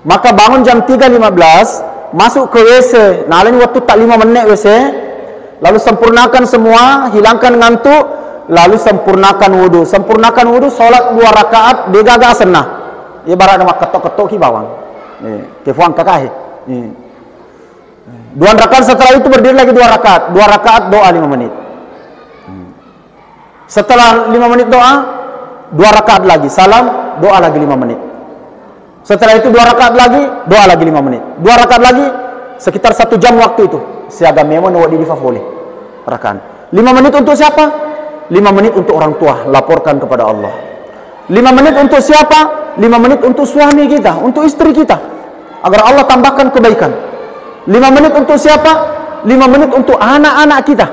Maka bangun jam 3.15, masuk ke WC. Nah, ini waktu tak 5 menit WC. Lalu sempurnakan semua, hilangkan ngantuk, lalu sempurnakan wudu. Sempurnakan wudu, solat 2 rakaat, digaga senah. Ibarat nama ketok-ketok ki bawang. Kefuang kakak. 2 rakaat setelah itu berdiri lagi 2 rakaat. 2 rakaat doa 5 menit. Setelah 5 menit doa, 2 rakaat lagi. Salam, doa lagi 5 menit. Setelah itu 2 rakaat lagi, doa lagi 5 menit. 2 rakaat lagi, sekitar 1 jam waktu itu. Siaga memang nawak di fafoli. Rakaat. 5 menit untuk siapa? 5 menit untuk orang tua, laporkan kepada Allah. 5 menit untuk siapa? 5 menit untuk suami kita, untuk istri kita, agar Allah tambahkan kebaikan. 5 menit untuk siapa? 5 menit untuk anak-anak kita.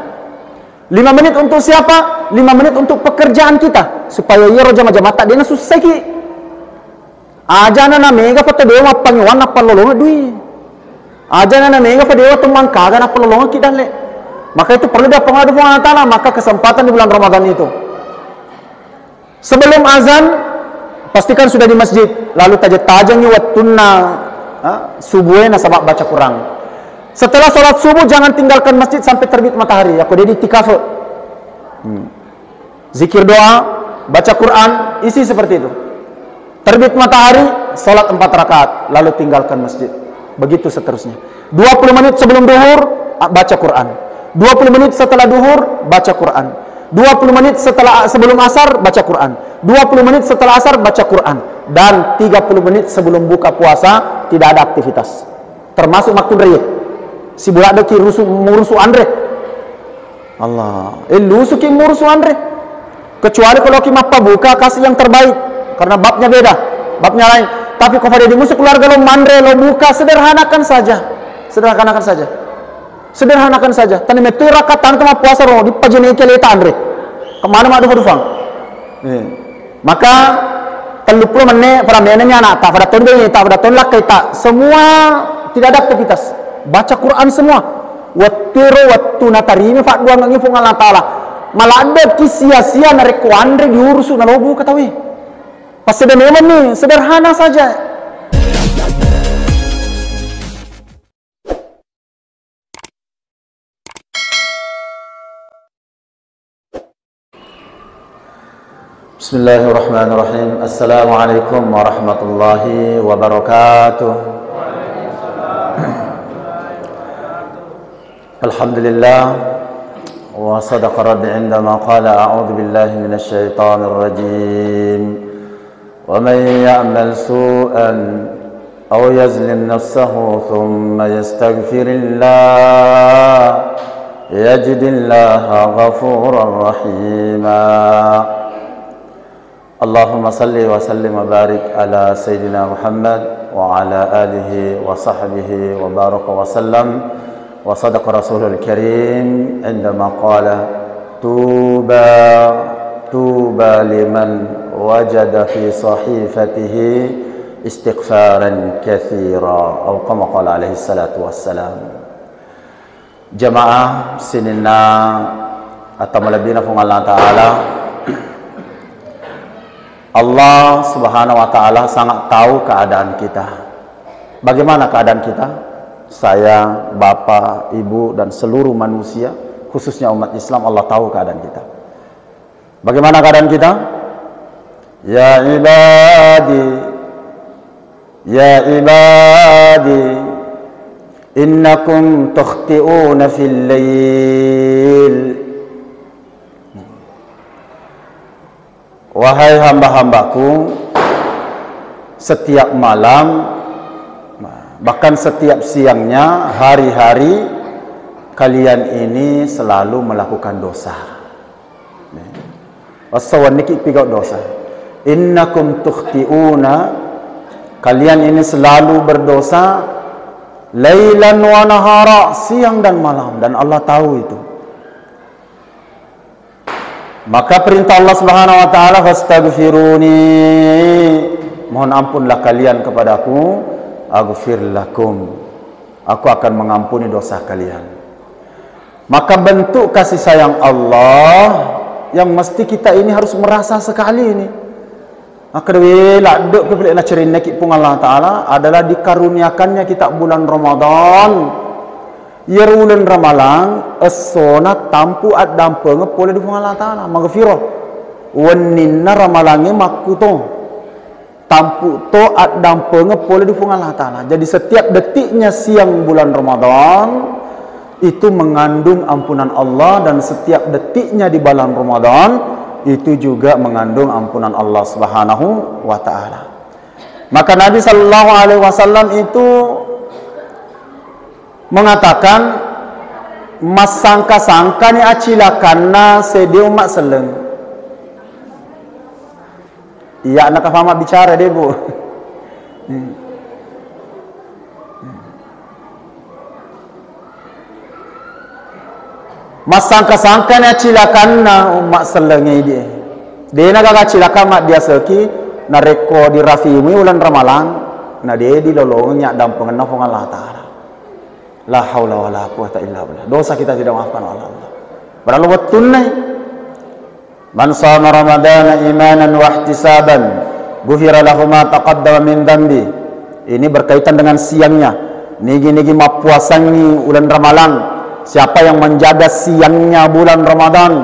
5 menit untuk siapa? 5 menit untuk pekerjaan kita, supaya ia roja majamata dia susah ki. Aja na mega pata dewa pangwan apa lolonga dui. Aja na mega pata dewa tumang kaga apa lolonga kita le. Maka itu perlu ada pengadu Allah Ta'ala. Maka kesempatan di bulan Ramadan itu, sebelum azan pastikan sudah di masjid. Lalu tajang-tajangnya wattunna subuhnya sabak baca Quran. Setelah sholat subuh jangan tinggalkan masjid sampai terbit matahari. Aku jadi tikaf. Zikir doa, baca Quran, isi seperti itu. Terbit matahari, sholat 4 rakaat, lalu tinggalkan masjid. Begitu seterusnya. 20 menit sebelum duhur, baca Quran. 20 menit setelah duhur, baca Quran. 20 menit sebelum asar, baca Quran. 20 menit setelah asar, baca Quran. Dan 30 menit sebelum buka puasa, tidak ada aktivitas. Termasuk waktu raya. Si budak deki murusu andre. Allah. Lusu ki murusu andre. Kecuali kalau ki mappa buka, kasih yang terbaik. Karena babnya beda. Babnya lain. Tapi kalau dia di musuh keluarga lo mandre, lo buka, sederhanakan saja. Sederhanakan saja. Sederhanakan saja. Tani metu rakatan kama puasa ro di pajene keleta andre. Kemana mak dufang. Maka 30 menit para menenya anak tak pada tonde tak pada tonlak kita. Semua tidak ada aktivitas. Baca Quran semua. Wattiro wattu natarimi fak dua ngangi pung Allah Taala. Malah ada sia-sia narek ku andre diurusu nalobu katawi. Pas sederhana nih, sederhana saja. Bismillahirrahmanirrahim. Assalamualaikum warahmatullahi wabarakatuh. Alhamdulillah wa sadaqa rabbi indama qala a'udzu billahi minasy syaithanir rajim. Wa man ya'mal su'an aw yazlim nafsahu thumma yastaghfirillah yajidillaha ghafurar rahima. Allahumma salli wa sallim wa barik ala Sayyidina Muhammad wa ala alihi wa sahbihi wa baraka wa sallam. Wa sadaqa Rasulul Karim indama qala tuba liman wajada fi sahifatihi istighfaran katsira atau kama qala alaihi salatu wassalam. Jamaah sinina atau malabina fung Allah Ta'ala, Allah Subhanahu wa Ta'ala sangat tahu keadaan kita. Bagaimana keadaan kita? Saya, bapak, ibu, dan seluruh manusia, khususnya umat Islam, Allah tahu keadaan kita. Bagaimana keadaan kita? Ya ibadi, innakum tukhti'una fil lail. Wahai hamba-hambaku, setiap malam, bahkan setiap siangnya, hari-hari, kalian ini selalu melakukan dosa. Wasawan niki pigau dosa. Innakum tukhti'una, kalian ini selalu berdosa, lailan wa nahara, siang dan malam, dan Allah tahu itu. Maka perintah Allah Subhanahu wa Ta'ala, fastaghfiruni, mohon ampunlah kalian kepadaku, aghfir lakum, aku akan mengampuni dosa kalian. Maka bentuk kasih sayang Allah yang mesti kita ini harus merasa sekali ini. Maka dewela dek pelik nak cerin nekik pun Allah Ta'ala adalah dikaruniakannya kita bulan Ramadan. Ya bulan Ramalang esona tampu ad dampe ngepole di pun Allah Ta'ala maghfirah. Waninna Ramalange makuto. Tampu to ad dampe ngepole di pun Allah Ta'ala. Jadi setiap detiknya siang bulan Ramadan itu mengandung ampunan Allah, dan setiap detiknya di bulan Ramadan itu juga mengandung ampunan Allah Subhanahu wa Ta'ala. Maka Nabi sallallahu alaihi wasallam itu mengatakan mas sangka-sangka ni acilakanna sedi umat seleng. Iya, anak faham bicara deh, Bu. Mas sangka-sangka ni acilakanna umat seleng dia. Dia nak acilakan mak dia seki na reko di rafimi ulan Ramalan na dia di lolongnya dan pengenah Allah Ta'ala. La haula wala quwata illa billah. Dosa kita tidak maafkan oleh Allah. Berlalu betul nih. Man shama Ramadana imanan wa ihtisaban, ghufira lahu ma taqaddama min dhanbi. Ini berkaitan dengan siangnya. Nigi-nigi mapuasangi ulan Ramalan. Siapa yang menjaga siangnya bulan Ramadan,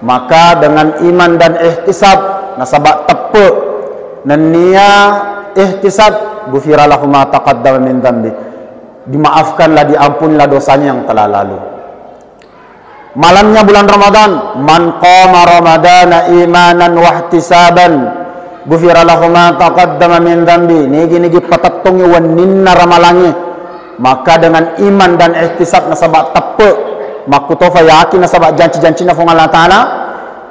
maka dengan iman dan ihtisab, nasabak tepuk dan niat ihtisab, ghufira lahu ma taqaddama min dhanbi. Dimaafkanlah, diampunilah dosanya yang telah lalu. Malamnya bulan Ramadan, man qama ramadana imanan wa ihtisaban, ghufira lahu ma taqaddama min dhanbi. Nigi-nigi patattungi waninna ramalangi, maka dengan iman dan ihtisab nasabak tepuk, makutofa yakin nasabak janji-janji nafung Allah Ta'ala,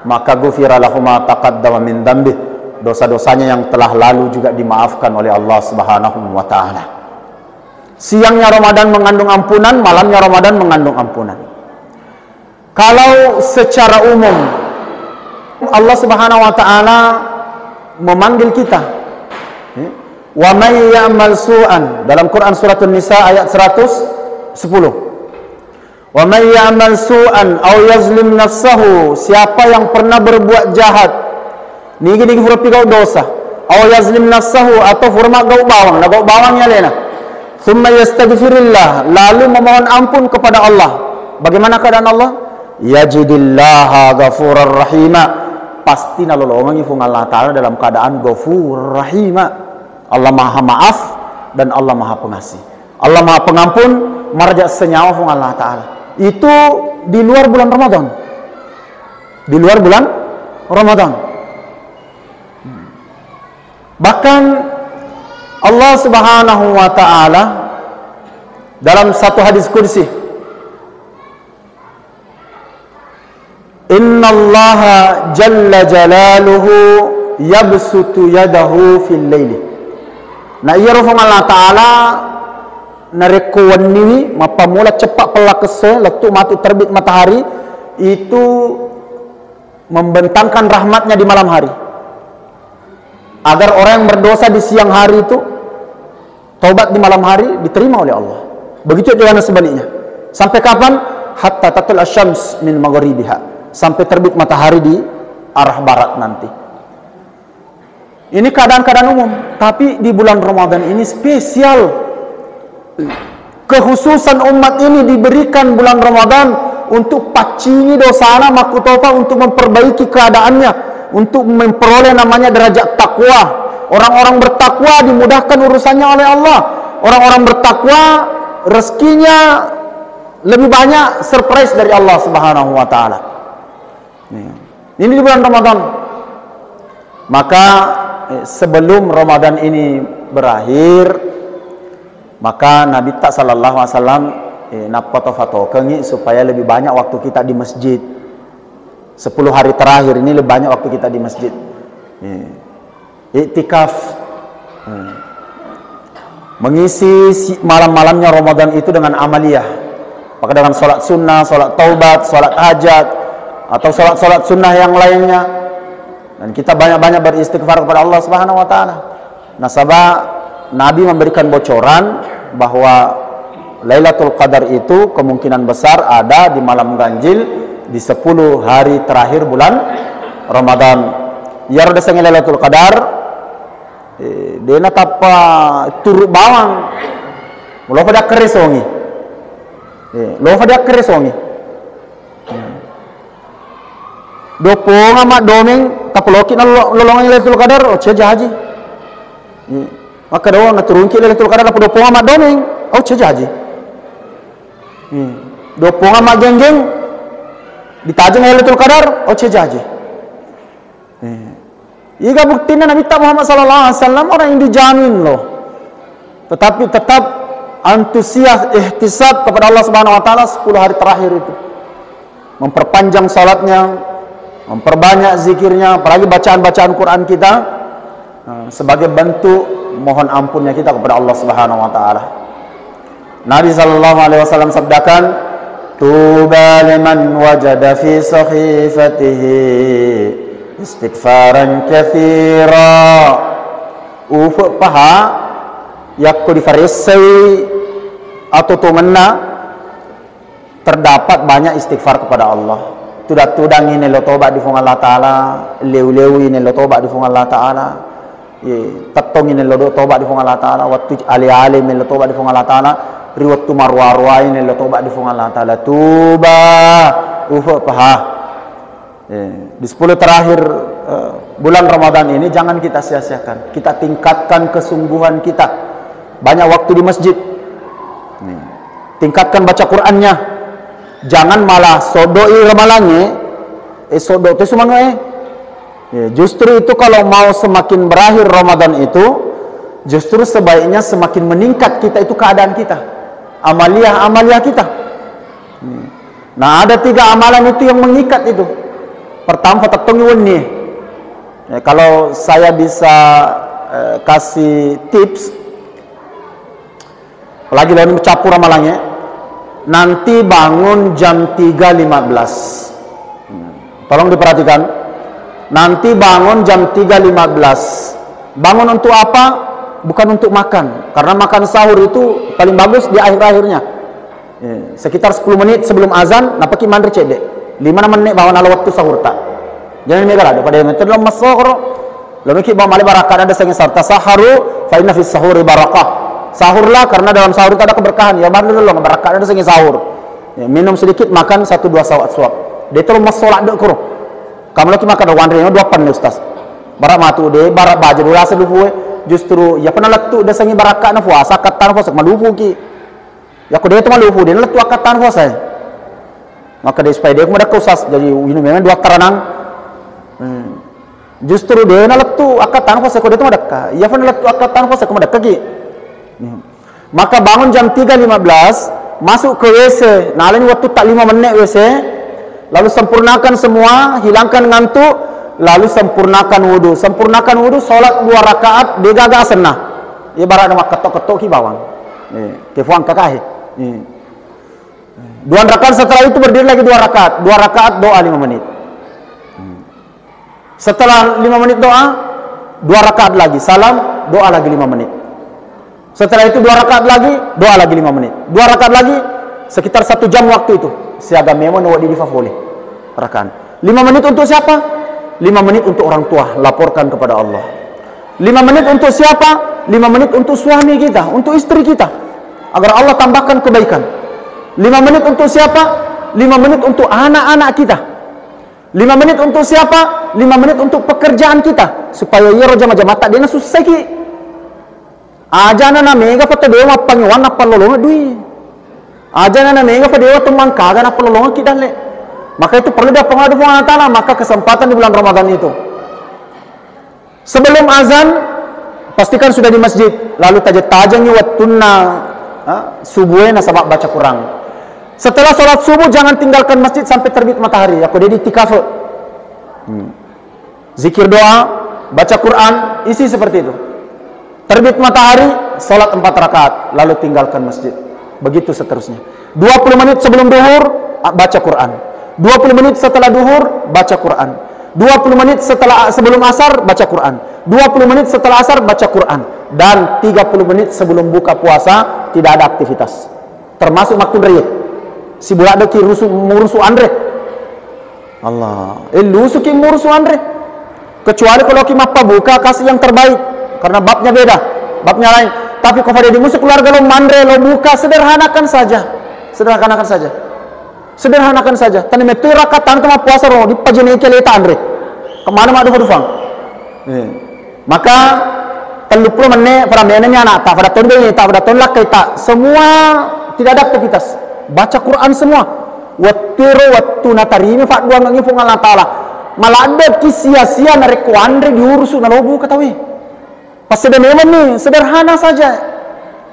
maka ghufira lahu ma taqaddama min dhanbi. Dosa-dosanya yang telah lalu juga dimaafkan oleh Allah Subhanahu wa Ta'ala. Siangnya Ramadan mengandung ampunan, malamnya Ramadan mengandung ampunan. Kalau secara umum Allah Subhanahu wa Ta'ala memanggil kita, wa may ya'mal su'an, dalam Quran surat An-Nisa ayat 110. Wa may ya'mal su'an aw yazlim nafsahu, siapa yang pernah berbuat jahat, nigi-nigi huruf kau dosa, aw yazlim nafsahu, atau hurma gau bawang, na gau bawangnya lena. Thumma yastaghfirillah, lalu memohon ampun kepada Allah. Bagaimana keadaan Allah? Yajidillaha ghafurar rahima, pasti nolongi fung Allah Ta'ala dalam keadaan ghafur rahima. Allah maha maaf dan Allah maha pengasih. Allah maha pengampun, marja senyawa fung Allah Ta'ala. Itu di luar bulan Ramadan. Di luar bulan Ramadan. Bahkan Allah Subhanahu wa Ta'ala dalam satu hadis kursi, innallaha jalla jalaluhu yabsutu yadahu fil laili. Nah iya rufung Allah Ta'ala narekuan niwi mapamula cepat pelakese letu mati terbit matahari, itu membentangkan rahmatnya di malam hari, agar orang yang berdosa di siang hari itu taubat di malam hari diterima oleh Allah. Begitu juga sebaliknya. Sampai kapan? Hatta tatul asyams min maghribiha, sampai terbit matahari di arah barat nanti. Ini keadaan-keadaan umum, tapi di bulan Ramadan ini spesial. Kekhususan umat ini diberikan bulan Ramadan untuk pacingi dosana makutopa, untuk memperbaiki keadaannya, untuk memperoleh namanya derajat takwa. Orang-orang bertakwa dimudahkan urusannya oleh Allah. Orang-orang bertakwa rezekinya lebih banyak, surprise dari Allah Subhanahu wa Ta'ala. Ini di bulan Ramadan. Maka sebelum Ramadan ini berakhir, maka Nabi tak sallallahu alaihi wasallam napoto-fato kengi supaya lebih banyak waktu kita di masjid. 10 hari terakhir ini lebih banyak waktu kita di masjid. Iktikaf, mengisi malam-malamnya Ramadan itu dengan amaliyah, maka dengan sholat sunnah, sholat taubat, sholat hajat, atau sholat-sholat sunnah yang lainnya. Dan kita banyak-banyak beristighfar kepada Allah Subhanahu wa Ta'ala. Nasabah Nabi memberikan bocoran bahwa Lailatul Qadar itu kemungkinan besar ada di malam ganjil di 10 hari terakhir bulan Ramadan. Ya roda sange Lailatul Qadar Dena tapa turut bawang. Lo pada keresongi. Lo pada keresongi. Dopong amat domeng tapoloki na lolongan Lailatul Qadar o ceja haji. Maka doa na turunki Lailatul Qadar apa dopong amat domeng o ceja haji. Dopong amat geng-geng ditajeng Lailatul Qadar o ceja haji. Iga buktinya Nabi Muhammad sallallahu alaihi wasallam orang yang dijamin loh. Tetapi tetap antusias ihtisab kepada Allah Subhanahu wa taala 10 hari terakhir itu. Memperpanjang salatnya, memperbanyak zikirnya, apalagi bacaan-bacaan Quran kita sebagai bentuk mohon ampunnya kita kepada Allah Subhanahu wa taala. Nabi sallallahu alaihi wasallam sabdakan, "Tuba liman wajada fi sahifatihi istighfaran katsira." Ufuk paha yakko di farisai atau tumenna terdapat banyak istighfar kepada Allah. Tudang ini lo tobat di fung Allah Ta'ala, leu-leu ini lo tobat di fung Allah Ta'ala, tatong ini lo tobat di fung Allah Ta'ala, waktu ali-ali ini lo tobat di fung Allah Ta'ala, riwat tu marwa-marwa ini lo tobat di fung Allah Ta'ala. Tuba ufuk paha. Di 10 terakhir bulan Ramadan ini jangan kita sia-siakan. Kita tingkatkan kesungguhan kita. Banyak waktu di masjid. Tingkatkan baca Qur'annya. Jangan malah sodoi ramalannya. Sodok itu semangat. Justru itu kalau mau semakin berakhir Ramadan itu, justru sebaiknya semakin meningkat kita itu keadaan kita. Amalia kita. Nah, ada 3 amalan itu yang mengikat itu. Pertama, fatatong nih. Kalau saya bisa kasih tips, apalagi lalu mencampur amalannya, nanti bangun jam 3.15. Tolong diperhatikan. Nanti bangun jam 3.15. Bangun untuk apa? Bukan untuk makan. Karena makan sahur itu paling bagus di akhir-akhirnya. Sekitar 10 menit sebelum azan, napaki mandri cedek. 5 menit bawa nala waktu sahur tak. Jangan megala daripada metode dalam masahur. Lalu kita bawa mali barakat ada sehingga sarta saharu fa inna fis sahuri barakah. Sahurlah karena dalam sahur itu ada keberkahan. Ya baru dulu barakat ada sehingga sahur. Minum sedikit, makan 1-2 suap. Dia terus masolat dek kuro. Kamu lagi makan ada wandri 2 pan ustaz. Barak matu de barak baju dulu asa dulu justru ya pernah letu dah sehingga barakat na puasa katan puasa malupu ki. Ya aku dia tu malupu dia letu katan puasa. Maka dia supaya dia kemudian kusas jadi ini memang 2 teranang. Justru dia na letu akatan puasa ko dia tu madakka. Ya pernah letu akatan puasa ko madakka ki. Maka bangun jam 3.15, masuk ke WC. Nah, ini waktu tak 5 menit WC. Lalu sempurnakan semua, hilangkan ngantuk, lalu sempurnakan wudu. Sempurnakan wudu, solat 2 rakaat, degaga senah. Ibarat nama ketok-ketok ki bawang. Kefuang kakak. 2 rakaat setelah itu berdiri lagi 2 rakaat. 2 rakaat doa 5 menit. Setelah 5 menit doa, 2 rakaat lagi. Salam, doa lagi 5 menit. Setelah itu 2 rakaat lagi, doa lagi 5 menit. 2 rakaat lagi, sekitar 1 jam waktu itu. Siaga memo nawa di fafole. Rakaat. 5 menit untuk siapa? 5 menit untuk orang tua, laporkan kepada Allah. 5 menit untuk siapa? 5 menit untuk suami kita, untuk istri kita. Agar Allah tambahkan kebaikan. 5 menit untuk siapa? 5 menit untuk anak-anak kita. 5 menit untuk siapa? 5 menit untuk pekerjaan kita. Supaya ia roja majamata dia susah ki. Aja na mega pata dewa pangwan apa lolongan dui. Aja na mega pata dewa tumang kagan apa lolongan kita le. Maka itu perlu dia pengadu Allah Ta'ala. Maka kesempatan di bulan Ramadan itu. Sebelum azan, pastikan sudah di masjid. Lalu tajang-tajangnya wattuna subuhnya sabab baca Quran. Setelah sholat subuh jangan tinggalkan masjid sampai terbit matahari. Aku jadi tikaf. Zikir doa, baca Quran, isi seperti itu. Terbit matahari, sholat 4 rakaat, lalu tinggalkan masjid. Begitu seterusnya. 20 menit sebelum duhur, baca Quran. 20 menit setelah duhur, baca Quran. 20 menit sebelum asar, baca Quran. 20 menit setelah asar, baca Quran. Dan 30 menit sebelum buka puasa, tidak ada aktivitas. Termasuk makin riyad. Si budak deki murusu andre. Allah. Lusu ki murusu andre. Kecuali kalau ki mappa buka, kasih yang terbaik. karena babnya beda, babnya lain. Tapi kepada di musuh keluarga lo mandre lo buka, sederhanakan saja. Sederhanakan saja. Sederhanakan saja. Tani metu rakatan tama puasa ro di pajene keleta andre. Kemana madu fang. Maka 30 menit para menenya anak tak pada tondel tak pada tolak kita semua tidak ada aktivitas. Baca Quran semua. Wattiru wattu natarimi fa dua ngi fungal Allah taala. Malah ada sia-sia narek andre diurusu na lobu katawi. Pas sudah memang nih sederhana saja.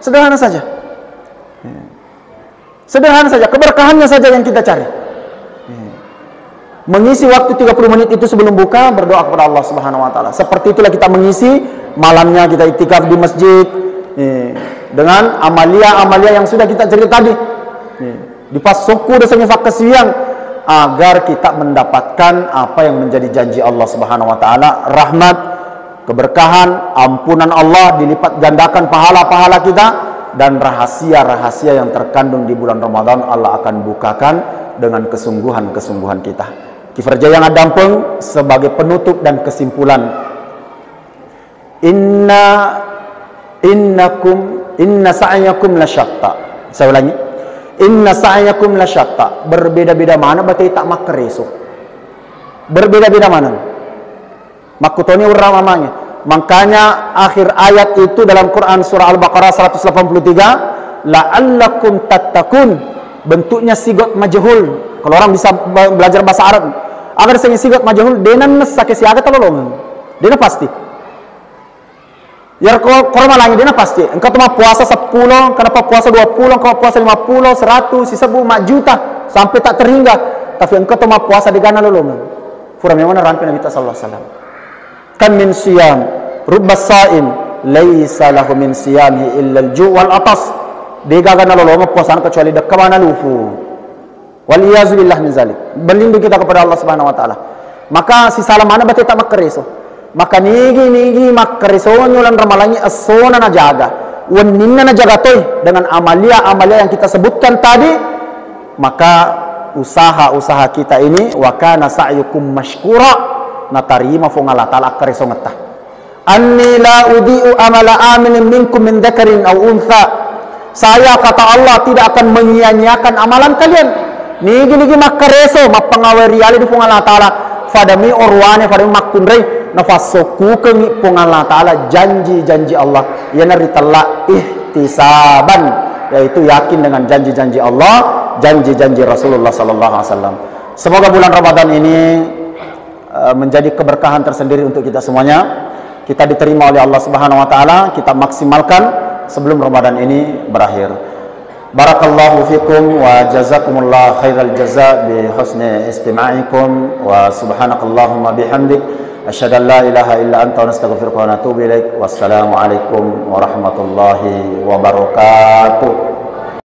Sederhana saja. Sederhana saja, keberkahannya saja yang kita cari. Mengisi waktu 30 menit itu sebelum buka berdoa kepada Allah Subhanahu wa taala. Seperti itulah kita mengisi malamnya kita iktikaf di masjid dengan amalia-amalia yang sudah kita cerita tadi. Di pas suku desanya fakas siang agar kita mendapatkan apa yang menjadi janji Allah Subhanahu wa taala, rahmat, keberkahan, ampunan Allah, dilipat gandakan pahala-pahala kita, dan rahasia-rahasia yang terkandung di bulan Ramadan Allah akan bukakan dengan kesungguhan-kesungguhan kita. Kifarja yang adampeng sebagai penutup dan kesimpulan. Inna sa'yakum lasyatta. Saya ulangi. Inna sa'yakum lasyatta. Berbeda-beda mana berarti tak makar esok. Berbeda-beda mana? Makutoni uramamanya. Makanya akhir ayat itu dalam Quran surah Al-Baqarah 183, la'allakum tattaqun, bentuknya sigot majhul. Kalau orang bisa belajar bahasa Arab, agar saya sigot majhul denan sake siaga tolong. Dena pasti. Ya kalau malangi dena pasti. Engkau tuh puasa 10, kenapa puasa 20, engkau puasa 50, 100, sisa mak juta sampai tak terhingga. Tapi engkau tuh puasa di gana lolong. Fura memang rampi Nabi sallallahu alaihi wasallam. Kan min siyam rubba sa'im laisa lahu min siyami illa al-ju' wal atas. Digagana lolong puasa kecuali dekamana lufu. Wal iyazu billah min zalik. Berlindung kita kepada Allah Subhanahu wa taala. Maka si salam mana berarti tak makreso. Maka nigi makreso nyulan ramalannya asona na jaga. Waninna na jaga toy dengan amalia-amalia yang kita sebutkan tadi. Maka usaha-usaha kita ini wa kana sa'yukum mashkura, natarima fung Allah taala kreso ngetah. Anni la udi'u amala aminin minkum min dzakarin aw untha. Saya kata Allah tidak akan menyia-nyiakan amalan kalian. Nigi makreso mapangawari ali di fung Allah taala. Fadami orwane fadami makunrei nafasoku kengi fung Allah taala janji-janji Allah. Ya naritalla ihtisaban, yaitu yakin dengan janji-janji Allah, janji-janji Rasulullah sallallahu alaihi wasallam. Semoga bulan Ramadan ini menjadi keberkahan tersendiri untuk kita semuanya. Kita diterima oleh Allah Subhanahu wa taala, kita maksimalkan sebelum Ramadan ini berakhir. Barakallahu fikum wa jazakumullah khairal jaza bi husni istima'ikum wa subhanakallahumma bihamdik asyhadu an la ilaha illa anta nastaghfiruka wa natubu ilaik. Wassalamu alaikum warahmatullahi wabarakatuh.